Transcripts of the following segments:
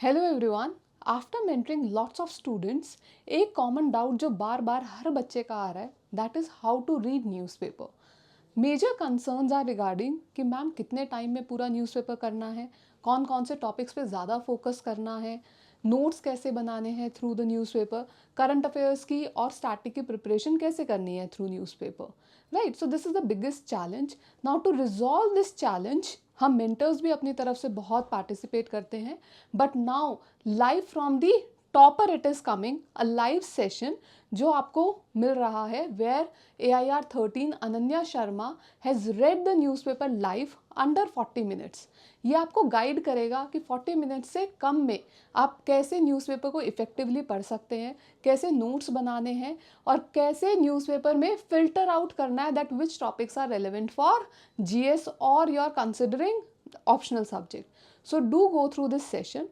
Hello everyone. After mentoring lots of students, एक common doubt जो बार बार हर बच्चे का आ रहा है, that is how to read newspaper. Major concerns are regarding कि मैम कितने टाइम में पूरा न्यूज़पेपर करना है, कौन कौन से टॉपिक्स पे ज़्यादा फोकस करना है, नोट्स कैसे बनाने हैं through the newspaper, current affairs की और स्टैटिक की प्रिपरेशन कैसे करनी है through newspaper. Right, so this is the biggest challenge. Now to resolve this challenge हम मेंटर्स भी अपनी तरफ से बहुत पार्टिसिपेट करते हैं, but now live from the topper it is coming a live session जो आपको मिल रहा है, where AIR 13 Ananya Sharma has read the newspaper live under 40 minutes. ये आपको गाइड करेगा कि 40 मिनट्स से कम में आप कैसे न्यूज़पेपर को इफ़ेक्टिवली पढ़ सकते हैं, कैसे नोट्स बनाने हैं और कैसे न्यूज़पेपर में फ़िल्टर आउट करना है that which topics are relevant for GS और you are considering optional subject. So do go through this session.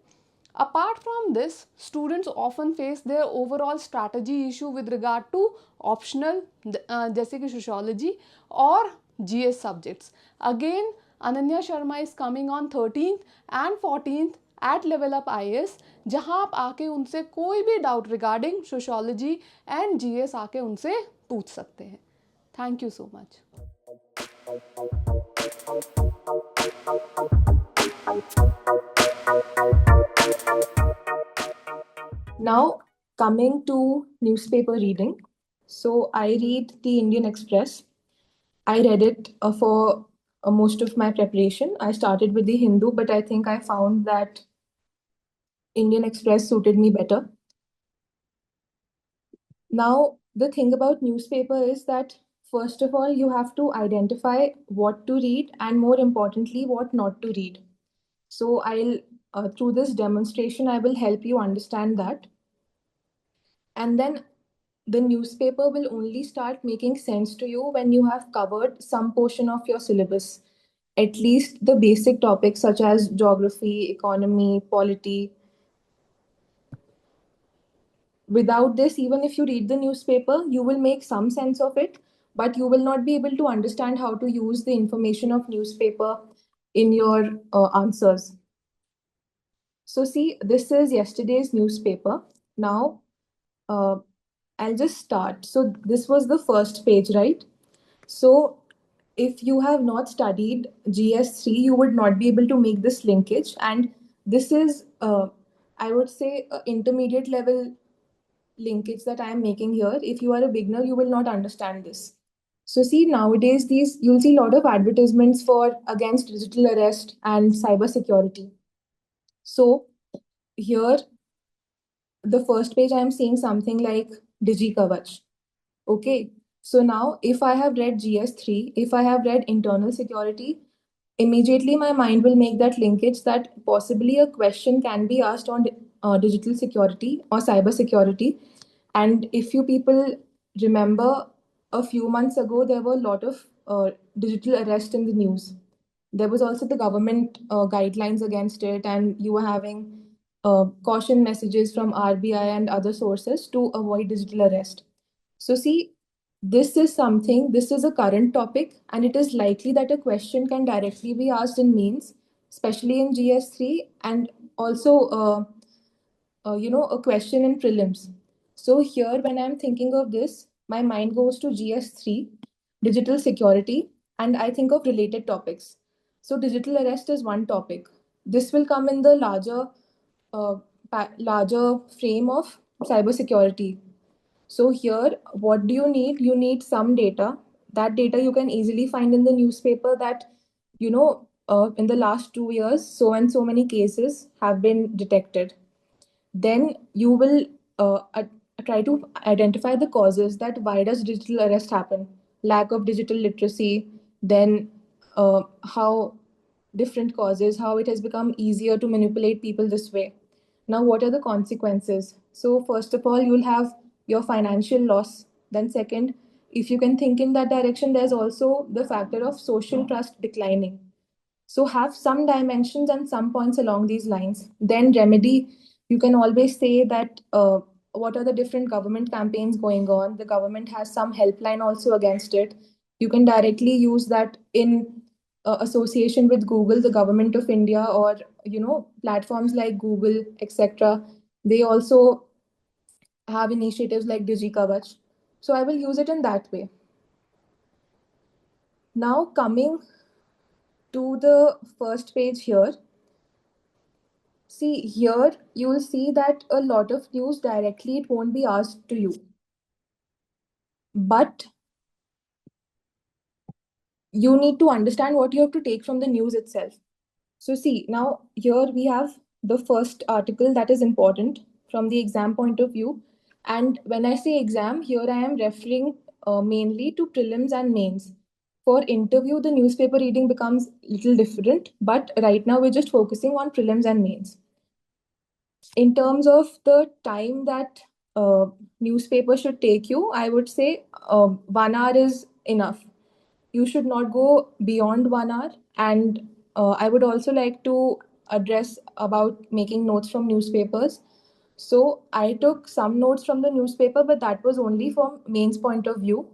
Apart from this, students often face their overall strategy issue with regard to optional जैसे कि sociology और GS subjects. Again, Ananya Sharma is coming on 13th and 14th at LevelUp IS, जहाँ आप आके उनसे कोई भी doubt regarding sociology and GS आके उनसे पूछ सकते हैं। Thank you so much. Now, coming to newspaper reading. So, I read the Indian Express. I read it for most of my preparation. I started with the Hindu, but I think I found that Indian Express suited me better. Now, the thing about newspaper is that first of all, you have to identify what to read and more importantly, what not to read. So, through this demonstration, I will help you understand that. And then the newspaper will only start making sense to you when you have covered some portion of your syllabus, at least the basic topics such as geography, economy, polity. Without this, even if you read the newspaper, you will make some sense of it, but you will not be able to understand how to use the information of newspaper in your answers. So see, this is yesterday's newspaper. Now, uh, I'll just start. So this was the first page, right? So if you have not studied GS3, you would not be able to make this linkage. And this is, I would say, a intermediate level linkage that I am making here. If you are a beginner, you will not understand this. So see, nowadays, you'll see a lot of advertisements for against digital arrest and cyber security. So here, the first page, I am seeing something like DigiKavach. Okay, so now if I have read GS3, if I have read internal security, immediately my mind will make that linkage that possibly a question can be asked on digital security or cyber security. And if you people remember, a few months ago, there were a lot of digital arrest in the news. There was also the government guidelines against it, and you were having caution messages from RBI and other sources to avoid digital arrest. So, see, this is a current topic, and it is likely that a question can directly be asked in mains, especially in GS3, and also, a question in prelims. So, here, when I'm thinking of this, my mind goes to GS3, digital security, and I think of related topics. So, digital arrest is one topic. This will come in the uh, larger frame of cybersecurity. So here, what do you need? You need some data. That data you can easily find in the newspaper that, in the last 2 years, so and so many cases have been detected. Then you will try to identify the causes that why does digital arrest happen? Lack of digital literacy, then how different causes, how it has become easier to manipulate people this way. Now, what are the consequences? So, first of all, you'll have your financial loss. Then, second, if you can think in that direction, there's also the factor of social trust declining. So, have some dimensions and some points along these lines. Then, remedy, you can always say that what are the different government campaigns going on? The government has some helpline also against it. You can directly use that in association with Google, the government of India, or platforms like Google, etc. They also have initiatives like DigiKavach. So I will use it in that way. Now coming to the first page here, see here you will see that a lot of news directly it won't be asked to you, but you need to understand what you have to take from the news itself. So see, now here we have the first article that is important from the exam point of view. And when I say exam, here I am referring mainly to prelims and mains. For interview, the newspaper reading becomes little different, but right now we're just focusing on prelims and mains. In terms of the time that newspaper should take you, I would say 1 hour is enough. You should not go beyond 1 hour. And I would also like to address about making notes from newspapers. So I took some notes from the newspaper, but that was only from mains point of view.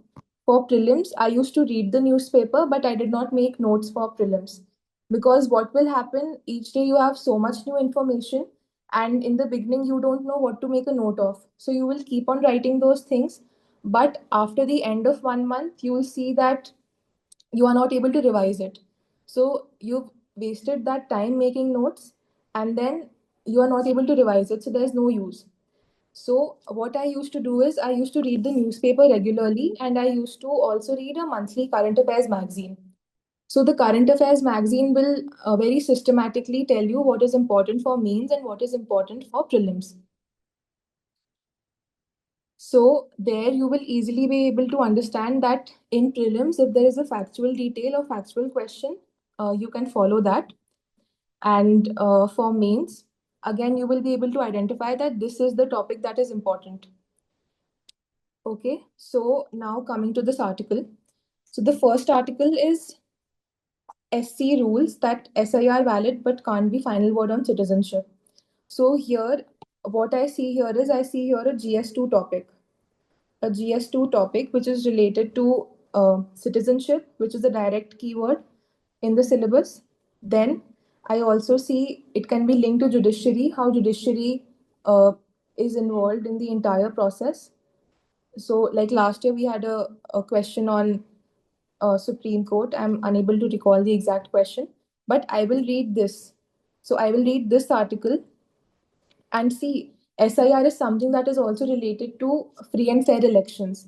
For prelims, I used to read the newspaper, but I did not make notes for prelims. Because what will happen each day, you have so much new information, and in the beginning, you don't know what to make a note of. So you will keep on writing those things. But after the end of 1 month, you will see that you are not able to revise it. So you've wasted that time making notes, and then you are not able to revise it. So there's no use. So what I used to do is I used to read the newspaper regularly, and I used to also read a monthly current affairs magazine. So the current affairs magazine will very systematically tell you what is important for mains and what is important for prelims. So there you will easily be able to understand that in prelims, if there is a factual detail or factual question, you can follow that. And for mains, again, you will be able to identify that this is the topic that is important. Okay, so now coming to this article. So the first article is SC rules that SI are valid but can't be final word on citizenship. So here, what I see here is I see here a GS2 topic. A GS2 topic which is related to citizenship, which is a direct keyword in the syllabus. Then I also see it can be linked to judiciary, how judiciary is involved in the entire process. So, like last year, we had a question on Supreme Court. I'm unable to recall the exact question, but I will read this. So, I will read this article and see, SIR is something that is also related to free and fair elections.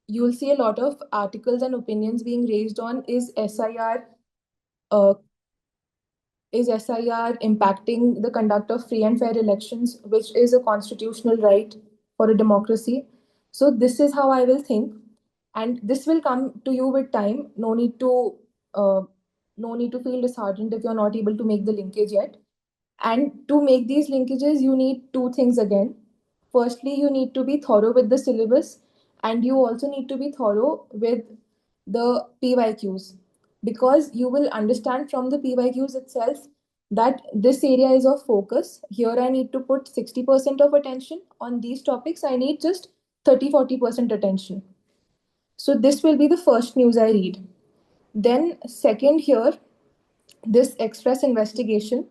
You will see a lot of articles and opinions being raised on uh, is SIR impacting the conduct of free and fair elections, which is a constitutional right for a democracy. So this is how I will think, and this will come to you with time. Uh, no need to feel disheartened if you're not able to make the linkage yet. And to make these linkages, you need two things again. Firstly, you need to be thorough with the syllabus, and you also need to be thorough with the PYQs, because you will understand from the PYQs itself that this area is of focus. Here, I need to put 60% of attention on these topics. I need just 30-40% attention. So, this will be the first news I read. Then, second, here, this express investigation.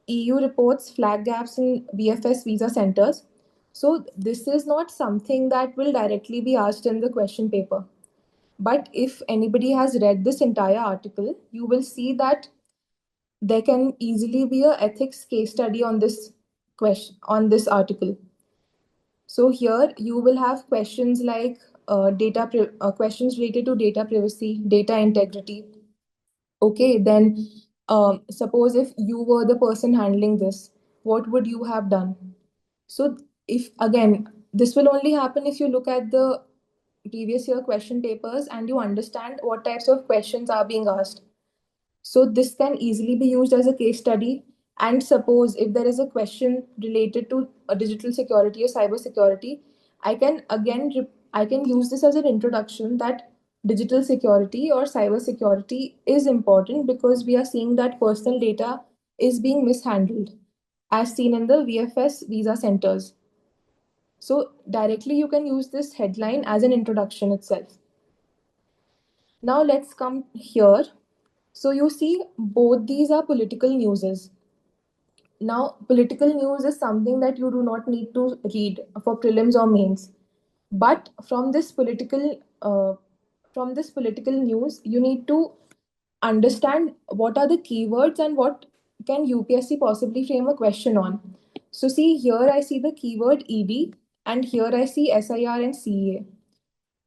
EU reports flag gaps in VFS visa centers. So, this is not something that will directly be asked in the question paper. But if anybody has read this entire article, you will see that there can easily be a ethics case study on this question, on this article. So here you will have questions like questions related to data privacy, data integrity. Okay, then suppose if you were the person handling this, what would you have done? So if again, this will only happen if you look at the previous year question papers and you understand what types of questions are being asked. So this can easily be used as a case study. And suppose if there is a question related to a digital security or cyber security, I can use this as an introduction that digital security or cyber security is important because we are seeing that personal data is being mishandled, as seen in the VFS visa centers. So directly you can use this headline as an introduction itself. Now let's come here. So you see, both these are political newses. Now, political news is something that you do not need to read for prelims or mains. But from this political news, you need to understand what are the keywords and what can UPSC possibly frame a question on. So see here I see the keyword ED and here I see SIR and CA.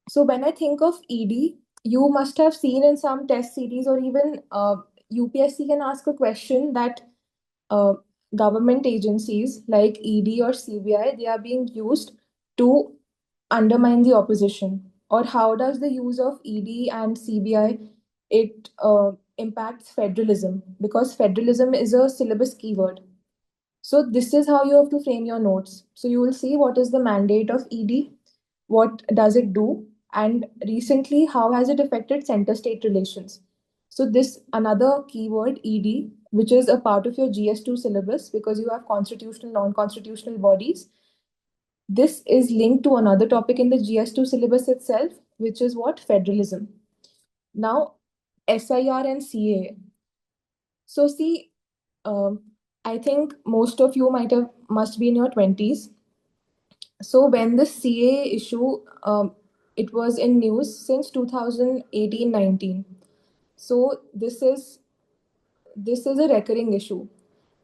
So when I think of ED, you must have seen in some test series or even UPSC can ask a question that uh, government agencies like ED or CBI, they are being used to undermine the opposition. Or how does the use of ED and CBI it impacts federalism? Because federalism is a syllabus keyword. So this is how you have to frame your notes. So you will see what is the mandate of ED, what does it do, and recently how has it affected center-state relations. So this another keyword ED, which is a part of your GS2 syllabus because you have constitutional, non-constitutional bodies. This is linked to another topic in the GS2 syllabus itself, which is what federalism. Now, SIR and CA. So see, um, I think most of you must be in your 20s. So when the CA issue, it was in news since 2018-19. So this is a recurring issue.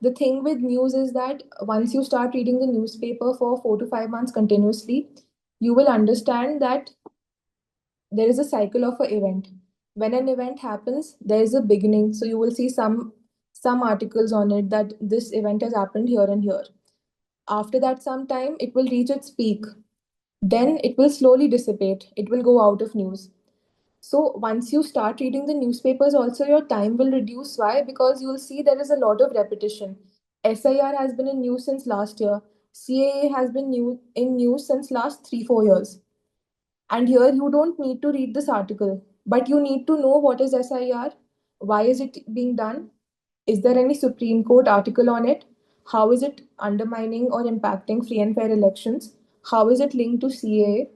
The thing with news is that once you start reading the newspaper for 4 to 5 months continuously, you will understand that there is a cycle of an event. When an event happens, there is a beginning. So you will see some articles on it that this event has happened here and here. After that, some time it will reach its peak. Then it will slowly dissipate. It will go out of news. So once you start reading the newspapers, also your time will reduce. Why? Because you will see there is a lot of repetition. SIR has been in news since last year. CAA has been in news since last 3 4 years. And here you don't need to read this article, but you need to know what is SIR, why is it being done, is there any Supreme Court article on it, how is it undermining or impacting free and fair elections, how is it linked to CAA,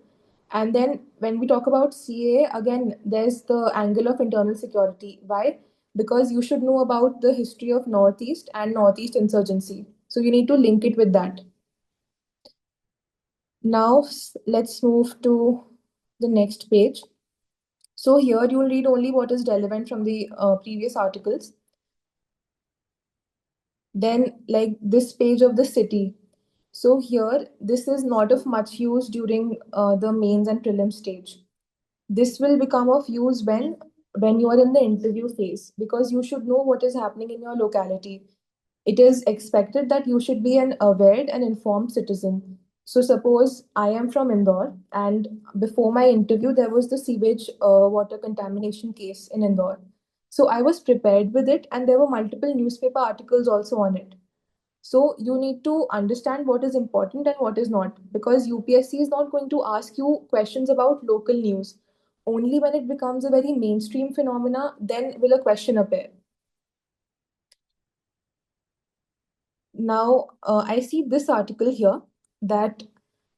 and then when we talk about CAA, again, there's the angle of internal security. Why? Because you should know about the history of Northeast and Northeast insurgency. So you need to link it with that. Now let's move to the next page. So here you will read only what is relevant from the previous articles. Then like this page of the city. So here, this is not of much use during the mains and prelim stage. This will become of use when you are in the interview phase because you should know what is happening in your locality. It is expected that you should be an aware and informed citizen. So suppose I am from Indore and before my interview there was the sewage water contamination case in Indore. So I was prepared with it and there were multiple newspaper articles also on it. So you need to understand what is important and what is not because UPSC is not going to ask you questions about local news. Only when it becomes a very mainstream phenomena, then will a question appear. Now, I see this article here that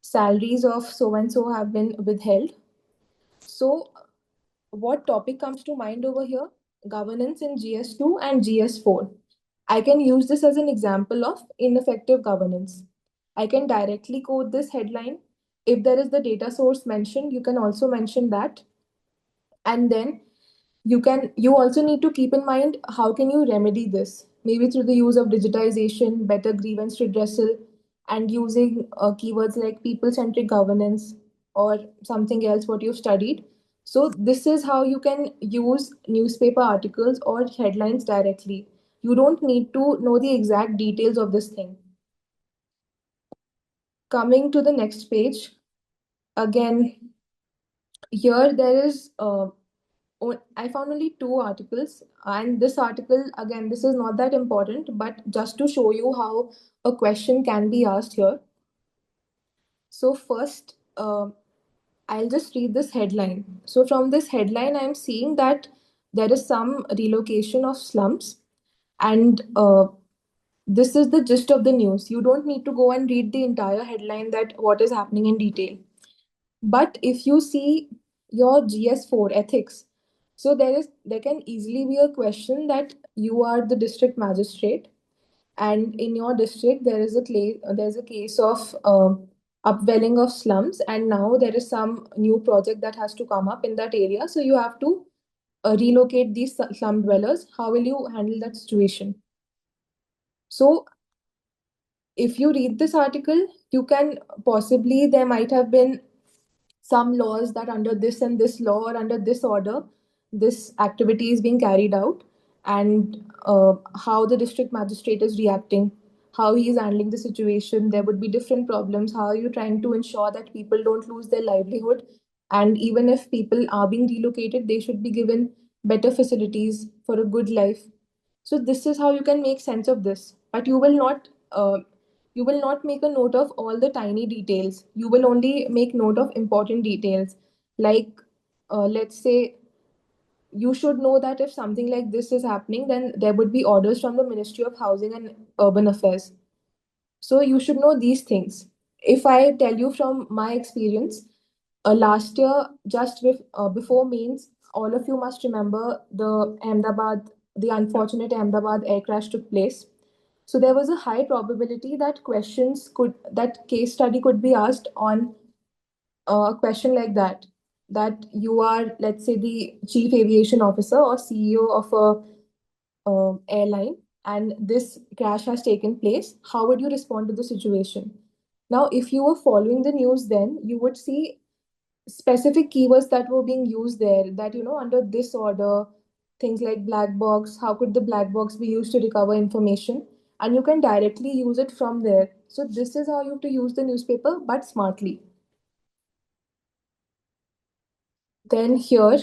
salaries of so and so have been withheld. So, what topic comes to mind over here? Governance in GS2 and GS4. I can use this as an example of ineffective governance. I can directly quote this headline. If there is the data source mentioned, you can also mention that. And then you also need to keep in mind how can you remedy this? Maybe through the use of digitization, better grievance redressal, and using keywords like people-centric governance or something else what you've studied. So this is how you can use newspaper articles or headlines directly. You don't need to know the exact details of this thing. Coming to the next page, again, here there is I found only two articles, and this article, again, this is not that important, but just to show you how a question can be asked here. So, first, I'll just read this headline. So, from this headline, I'm seeing that there is some relocation of slums, and this is the gist of the news. You don't need to go and read the entire headline that what is happening in detail. But if you see your GS4 ethics, So there can easily be a question that you are the district magistrate, and in your district there's a case of upwelling of slums, and now there is some new project that has to come up in that area. So you have to relocate these slum dwellers. How will you handle that situation? So if you read this article, you can possibly, there might have been some laws that under this and this law or under this order, this activity is being carried out, and how the district magistrate is reacting, how he is handling the situation. There would be different problems. How are you trying to ensure that people don't lose their livelihood? And even if people are being relocated, they should be given better facilities for a good life. So this is how you can make sense of this, but you will not make a note of all the tiny details. You will only make note of important details. Like, let's say you should know that if something like this is happening, then there would be orders from the Ministry of Housing and Urban Affairs. So you should know these things. If I tell you from my experience, last year, before mains, all of you must remember the unfortunate Ahmedabad air crash took place. So there was a high probability that that case study could be asked on a question like that. That you are, let's say, the chief aviation officer or CEO of a airline, and this crash has taken place. How would you respond to the situation? Now, if you were following the news, then you would see specific keywords that were being used there, that under this order, things like black box, how could the black box be used to recover information, and you can directly use it from there. So this is how you have to use the newspaper, but smartly. Then here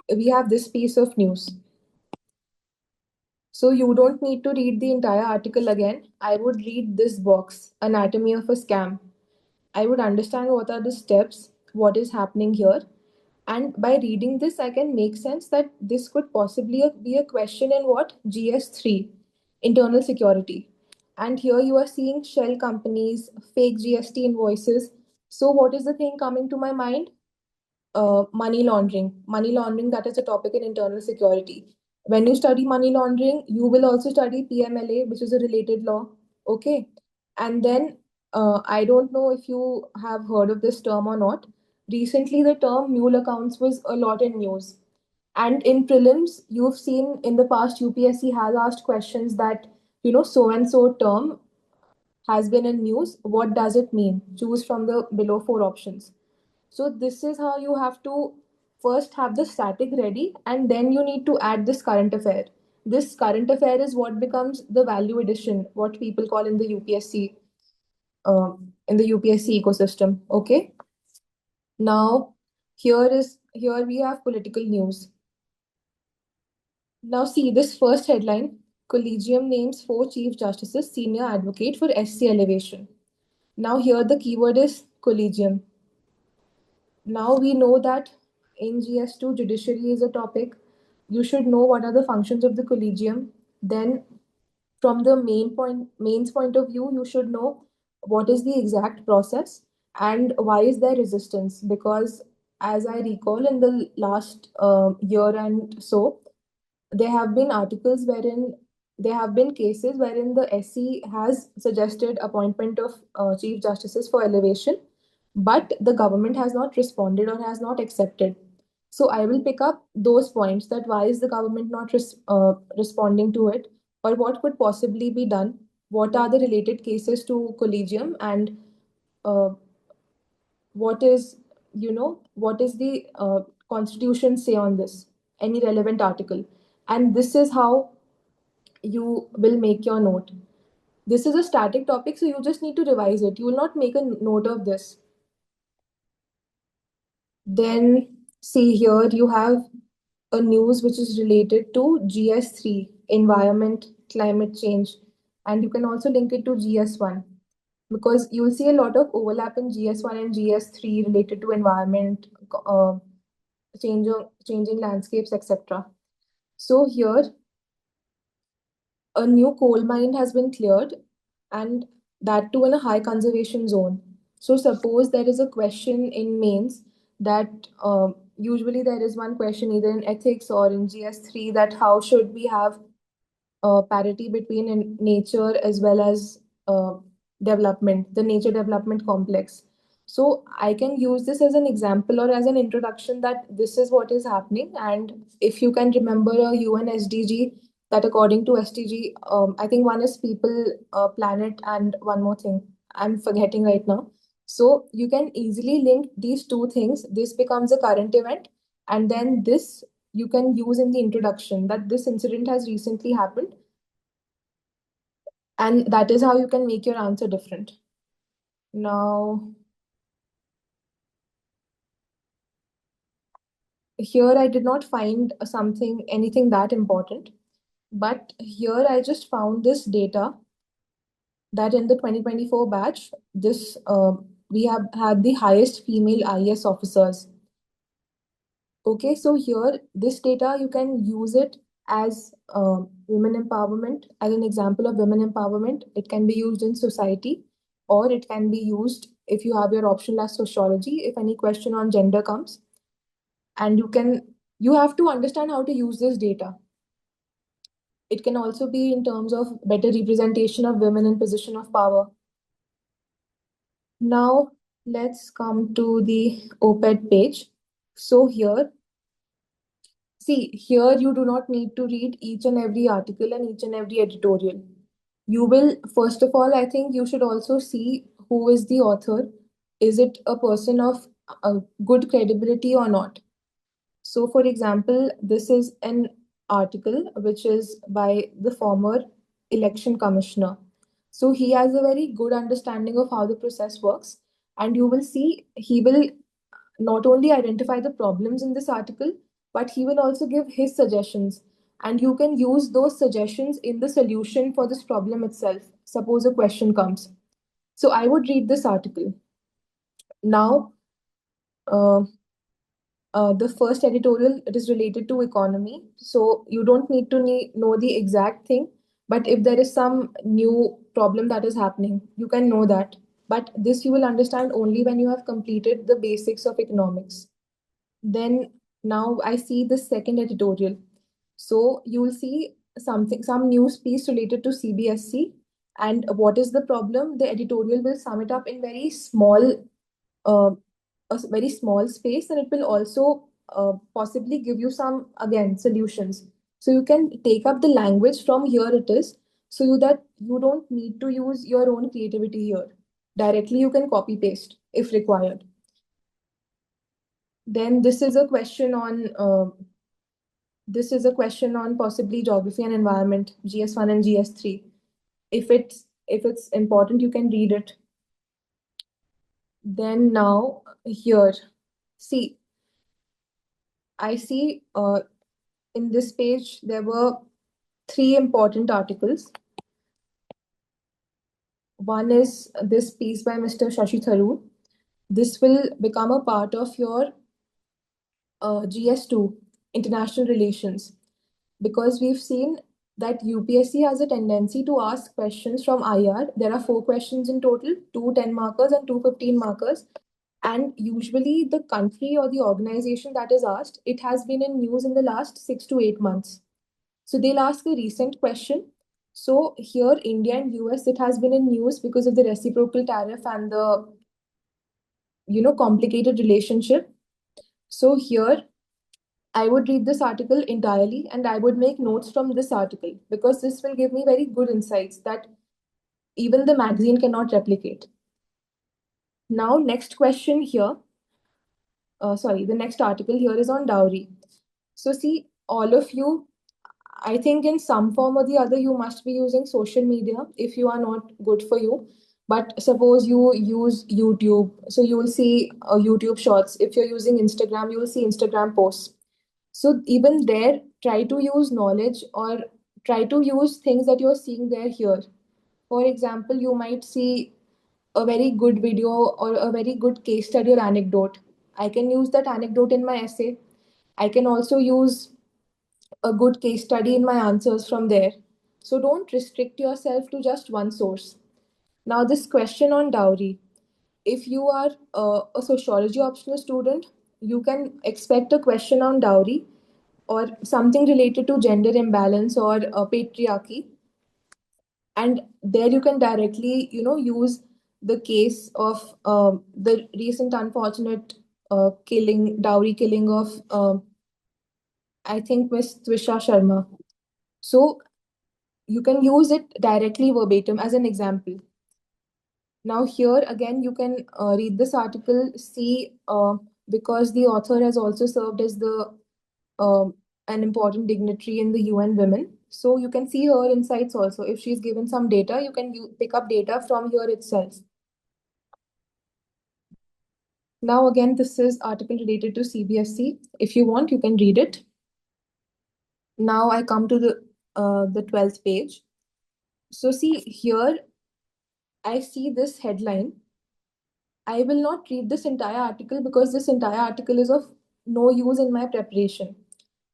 we have this piece of news. So you don't need to read the entire article again. I would read this box, Anatomy of a Scam. I would understand what are the steps, what is happening here. And by reading this, I can make sense that this could possibly be a question in what? GS3, internal security. And here you are seeing shell companies, fake GST invoices. So, what is the thing coming to my mind? Money laundering. Money laundering, that is a topic in internal security. When you study money laundering, you will also study PMLA, which is a related law. Okay. And then I don't know if you have heard of this term or not. Recently, the term mule accounts was a lot in news. And in prelims, you've seen in the past, UPSC has asked questions that, so and so term has been in news. What does it mean? Choose from the below four options. So this is how you have to first have the static ready, and then you need to add this current affair. This current affair is what becomes the value addition, what people call in the UPSC ecosystem. Okay. Now here we have political news. Now see this first headline: Collegium names four chief justices senior advocate for SC elevation. Now here the keyword is collegium. Now we know that in GS2, judiciary is a topic. You should know what are the functions of the collegium. Then, from the mains point of view, you should know what is the exact process and why is there resistance. Because, as I recall, in the last year and so, there have been articles wherein there have been cases wherein the SC has suggested appointment of chief justices for elevation, but the government has not responded or has not accepted. So I will pick up those points, that why is the government not responding to it, or what could possibly be done, what are the related cases to collegium, and uh, what is the constitution say on this, any relevant article. And this is how you will make your note. This is a static topic, so you just need to revise it. You will not make a note of this. Then see here you have a news which is related to GS3, environment, climate change, and you can also link it to GS1, because you will see a lot of overlap in GS1 and GS3 related to environment, uh, changing landscapes, etc. So here a new coal mine has been cleared, and that too in a high conservation zone. So suppose there is a question in mains that usually there is one question either in ethics or in GS3 that how should we have parity between nature as well as development, the nature development complex. So I can use this as an example or as an introduction that this is what is happening. And if you can remember a UN SDG, that according to SDG, I think one is people, planet, and one more thing I'm forgetting right now. So you can easily link these two things. This becomes a current event, and then this you can use in the introduction that this incident has recently happened, and that is how you can make your answer different. Now, here I did not find anything that important, but here I just found this data that in the 2024 batch, this we have had the highest female IAS officers. Okay, so here, this data, you can use it as women empowerment, as an example of women empowerment. It can be used in society, or it can be used if you have your optional as sociology, if any question on gender comes. And you have to understand how to use this data. It can also be in terms of better representation of women in position of power. Now, let's come to the OPED page. So here, see, here you do not need to read each and every article and each and every editorial. You will, first of all, I think you should also see who is the author. Is it a person of good credibility or not? So, for example, this is an article which is by the former election commissioner. So, he has a very good understanding of how the process works. And you will see he will not only identify the problems in this article, but he will also give his suggestions. And you can use those suggestions in the solution for this problem itself. Suppose a question comes. So I would read this article. Now, uh, the first editorial, it is related to economy. So you don't need to know the exact thing, but if there is some new problem that is happening, you can know that. But this you will understand only when you have completed the basics of economics. Then now I see the second editorial. So you will see some news piece related to CBSE. And what is the problem? The editorial will sum it up in uh, very small space, and it will also possibly give you some, again, solutions. So you can take up the language from here it is, so that you don't need to use your own creativity here. Directly you can copy paste if required. Then this is a question on possibly geography and environment, GS1 and GS3. If it's important, you can read it. Then now here, see, I see in this page there were three important articles. One is this piece by Mr. Shashi Tharoor. This will become a part of your GS2, international relations, because we've seen that UPSC has a tendency to ask questions from IR. There are 4 questions in total, two 10 markers and two 15 markers. And usually the country or the organization that is asked, it has been in news in the last 6 to 8 months. So they'll ask a recent question. So here, India and US, it has been in news because of the reciprocal tariff and the complicated relationship. So here I would read this article entirely and I would make notes from this article, because this will give me very good insights that even the magazine cannot replicate. Now, next question here. The next article here is on dowry. So, see, all of you, I think in some form or the other, you must be using social media if you are not good for you. But suppose you use YouTube, so you will see YouTube shorts. If you're using Instagram, you will see Instagram posts. So even there, try to use knowledge or try to use things that you're seeing there here. For example, you might see a very good video or a very good case study or anecdote. I can use that anecdote in my essay. I can also use a good case study in my answers from there. So don't restrict yourself to just one source. Now, this question on dowry. If you are a sociology optional student, you can expect a question on dowry or something related to gender imbalance or patriarchy, and there you can directly use the case of the recent unfortunate killing dowry killing of I think Miss Twisha Sharma. So you can use it directly verbatim as an example. Now here again you can read this article, see because the author has also served as the um, an important dignitary in the UN Women. So you can see her insights also. If she's given some data, you can pick up data from here itself. Now again, this is article related to CBSE. If you want, you can read it. Now I come to the 12th page. So see here, I see this headline. I will not read this entire article because this entire article is of no use in my preparation.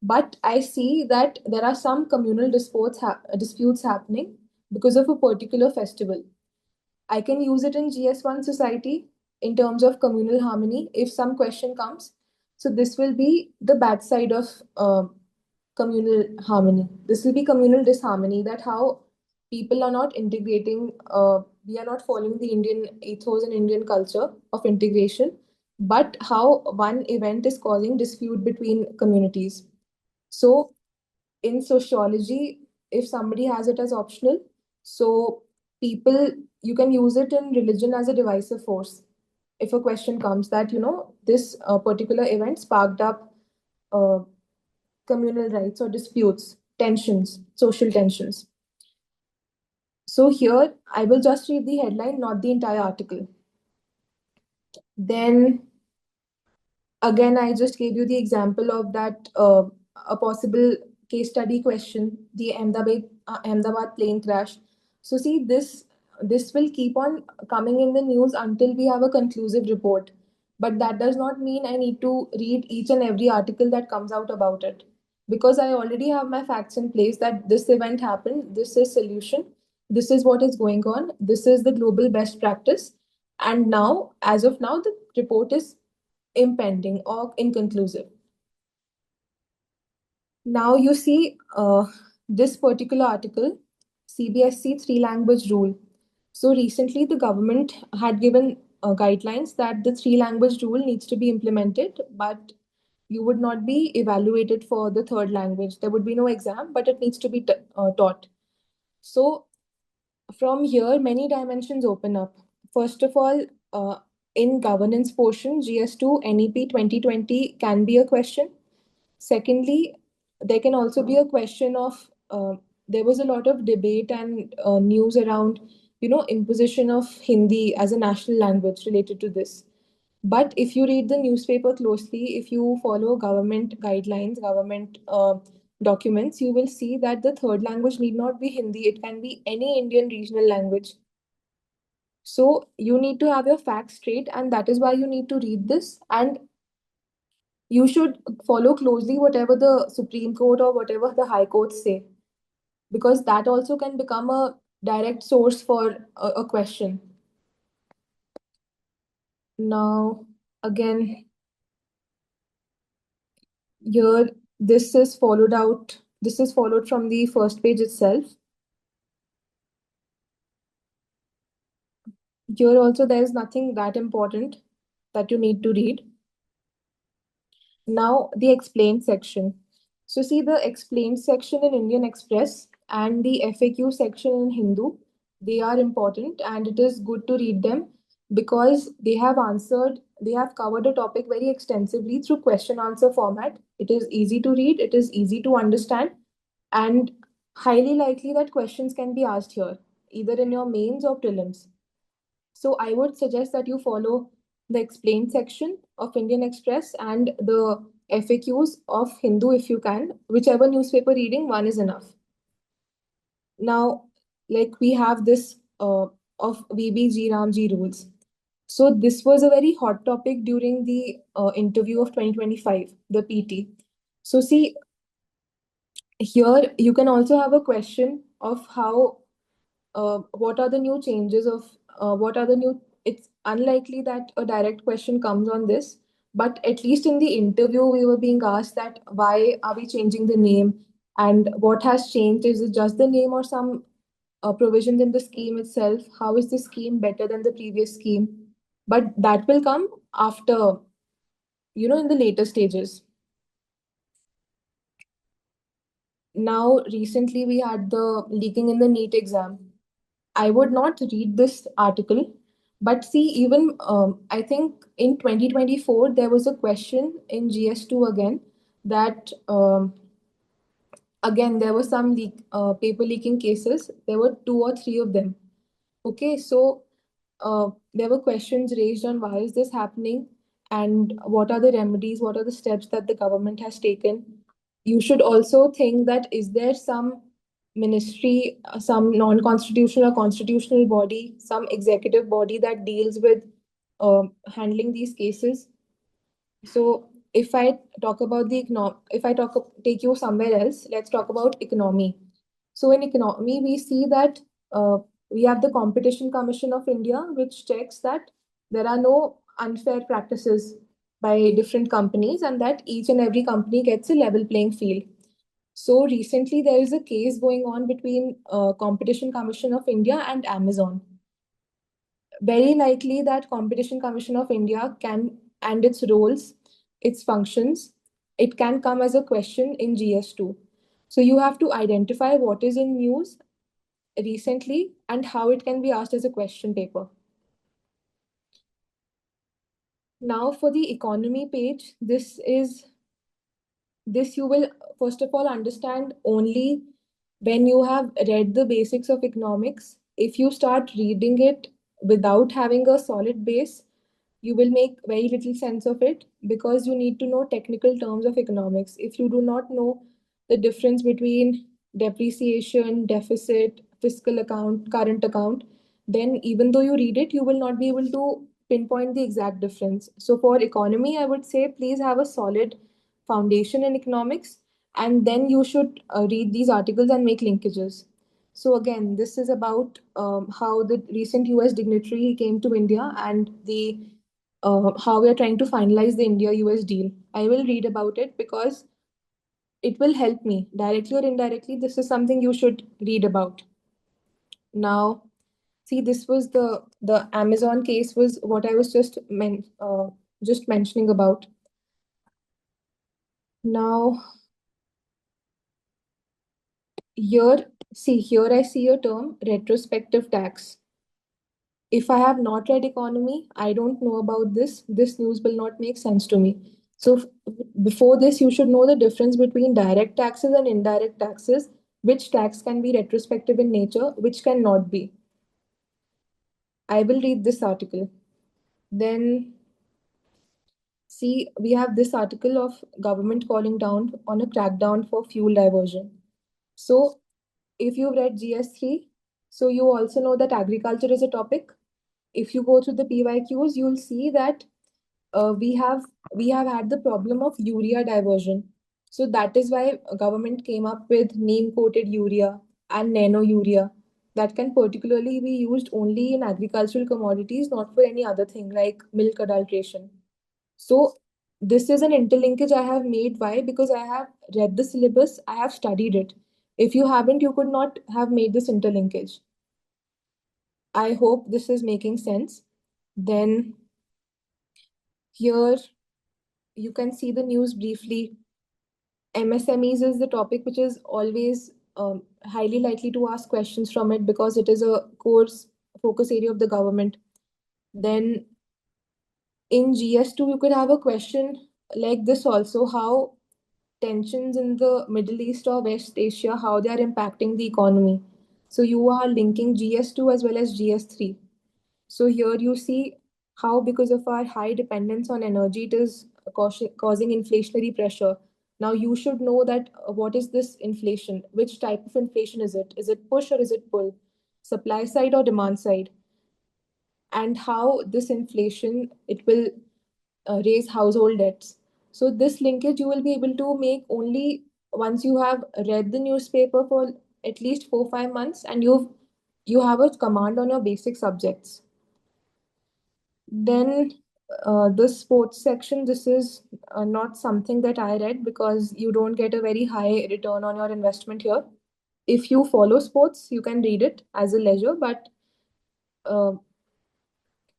But I see that there are some communal disputes happening because of a particular festival. I can use it in GS1 society in terms of communal harmony if some question comes. So this will be the bad side of communal harmony. This will be communal disharmony, that how people are not integrating, we are not following the Indian ethos and Indian culture of integration, but how one event is causing dispute between communities. So in sociology, if somebody has it as optional, so people, you can use it in religion as a divisive force. If a question comes that this particular event sparked up uh, communal rights or disputes, tensions, social tensions. So here I will just read the headline, not the entire article. Then again, I just gave you the example of that a possible case study question, the Ahmedabad plane crash. So see, this will keep on coming in the news until we have a conclusive report. But that does not mean I need to read each and every article that comes out about it, because I already have my facts in place that this event happened, this is solution, this is what is going on, this is the global best practice, and now, as of now, the report is impending or inconclusive. Now you see this particular article, CBSC three language rule. So recently the government had given guidelines that the three language rule needs to be implemented, but you would not be evaluated for the third language. There would be no exam, but it needs to be taught. So from here, many dimensions open up. First of all, in governance portion, GS2 NEP 2020 can be a question. Secondly, there can also be a question of there was a lot of debate and news around imposition of Hindi as a national language related to this. But if you read the newspaper closely, if you follow government guidelines, government documents, you will see that the third language need not be Hindi. It can be any Indian regional language. So you need to have your facts straight, and that is why you need to read this. And you should follow closely whatever the Supreme Court or whatever the High Court say, because that also can become a direct source for a question. Now, again, here this is followed from the first page itself. Here also there is nothing that important that you need to read. Now the explained section. So see, the explained section in Indian Express and the FAQ section in Hindu, they are important and it is good to read them because they have covered a topic very extensively through question answer format. It is easy to read, it is easy to understand, and highly likely that questions can be asked here, either in your mains or prelims. So I would suggest that you follow the explained section of Indian Express and the FAQs of Hindu if you can. Whichever newspaper reading, one is enough. Now, like we have this of VBG Ramji rules. So this was a very hot topic during the interview of 2025, the PT. So see, here you can also have a question of how what are the new changes of what are the new, it's unlikely that a direct question comes on this, But at least in the interview, we were being asked that why are we changing the name and what has changed? Is it just the name or some provisions in the scheme itself? How is the scheme better than the previous scheme? But that will come after, in the later stages. Now, recently we had the leaking in the NEET exam. I would not read this article, but see, even I think in 2024 there was a question in GS2 again that again there were some paper leaking cases. There were two or three of them. Okay, so there were questions raised on why is this happening and what are the remedies, what are the steps that the government has taken. You should also think that is there some ministry, some non-constitutional or constitutional body, some executive body that deals with handling these cases. So if I talk about if I take you somewhere else, let's talk about economy. So in economy, we see that we have the Competition Commission of India, which checks that there are no unfair practices by different companies and that each and every company gets a level playing field. So recently, there is a case going on between Competition Commission of India and Amazon. Very likely that Competition Commission of India can, and its roles, its functions, it can come as a question in GS2. So you have to identify what is in news recently and how it can be asked as a question paper. Now for the economy page, this you will first of all understand only when you have read the basics of economics. If you start reading it without having a solid base, you will make very little sense of it because you need to know technical terms of economics. If you do not know the difference between depreciation, deficit, fiscal account, current account, then even though you read it, you will not be able to pinpoint the exact difference. So for economy, I would say please have a solid foundation in economics, and then you should read these articles and make linkages. So again, this is about how the recent US dignitary came to India and the how we are trying to finalize the India-US deal. I will read about it because it will help me directly or indirectly. This is something you should read about. Now, see, this was the Amazon case was what I was just mentioning about. Now, here I see a term retrospective tax. If I have not read economy, I don't know about this. This news will not make sense to me. So before this, you should know the difference between direct taxes and indirect taxes, which tax can be retrospective in nature, which cannot be. I will read this article. Then see, we have this article of government calling down on a crackdown for fuel diversion. So if you've read GS3, so you also know that agriculture is a topic. If you go through the PYQs, you'll see that we have had the problem of urea diversion. So that is why government came up with neem coated urea and nano urea that can particularly be used only in agricultural commodities, not for any other thing like milk adulteration. So this is an interlinkage I have made. Why? Because I have read the syllabus, I have studied it. If you haven't, you could not have made this interlinkage. I hope this is making sense. Then here you can see the news briefly. MSMEs is the topic which is always highly likely to ask questions from it because it is a course focus area of the government. Then in GS2, you could have a question like this also, how tensions in the Middle East or West Asia, how they are impacting the economy. So you are linking GS2 as well as GS3. So here you see how, because of our high dependence on energy, it is causing inflationary pressure. Now you should know that what is this inflation? Which type of inflation is it? Is it push or is it pull? Supply side or demand side? And how this inflation, it will raise household debts. So this linkage you will be able to make only once you have read the newspaper for at least 4 5 months and you have a command on your basic subjects. Then The sports section, this is not something that I read because you don't get a very high return on your investment here. If you follow sports, you can read it as a leisure, but uh,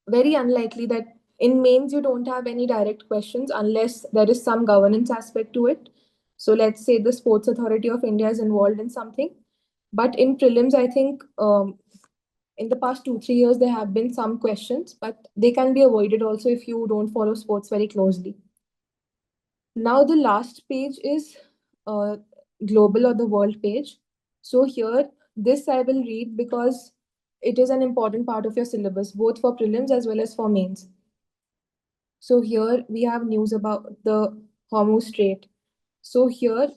very unlikely that in mains you don't have any direct questions unless there is some governance aspect to it. So let's say the Sports Authority of India is involved in something. But in prelims, I think in the past 2 3 years there have been some questions, but they can be avoided also if you don't follow sports very closely. Now the last page is global or the world page. So here, this I will read because it is an important part of your syllabus, both for prelims as well as for mains. So here we have news about the Hormuz Strait. So here,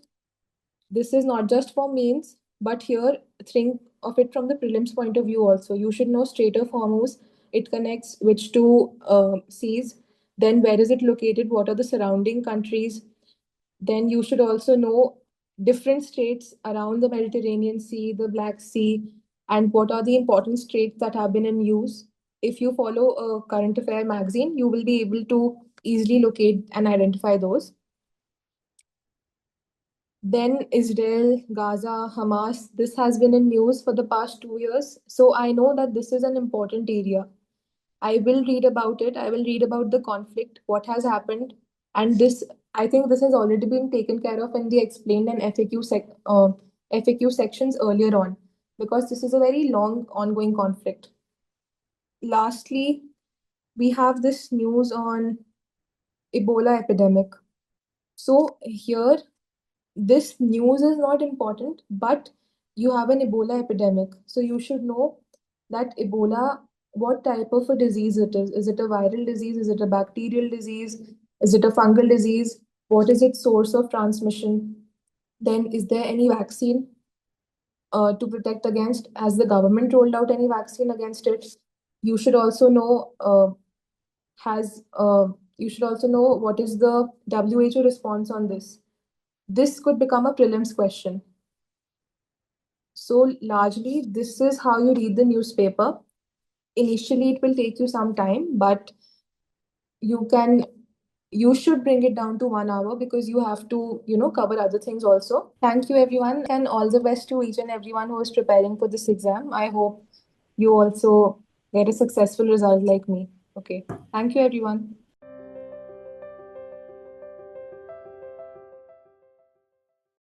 this is not just for mains, but here think of it from the prelims point of view also. You should know Strait of Hormuz. It connects which two seas. Then where is it located? What are the surrounding countries? Then you should also know different straits around the Mediterranean Sea, the Black Sea, and what are the important straits that have been in use. If you follow a current affair magazine, you will be able to easily locate and identify those. Then Israel, Gaza, Hamas, this has been in news for the past 2 years. So I know that this is an important area. I will read about it. I will read about the conflict, what has happened, and this. I think this has already been taken care of in the explained and FAQ sections earlier on, because this is a very long ongoing conflict. Lastly, we have this news on Ebola epidemic. So here, this news is not important, but you have an Ebola epidemic. So you should know that Ebola, what type of a disease it is. Is it a viral disease? Is it a bacterial disease? Is it a fungal disease? What is its source of transmission? Then, is there any vaccine to protect against? Has the government rolled out any vaccine against it? You should also know has you should also know what is the WHO response on this. This could become a prelims question. So largely, this is how you read the newspaper. Initially, it will take you some time, but you can you should bring it down to 1 hour because you have to, cover other things also. Thank you, everyone, and all the best to each and everyone who is preparing for this exam. I hope you also get a successful result like me. Okay. Thank you, everyone.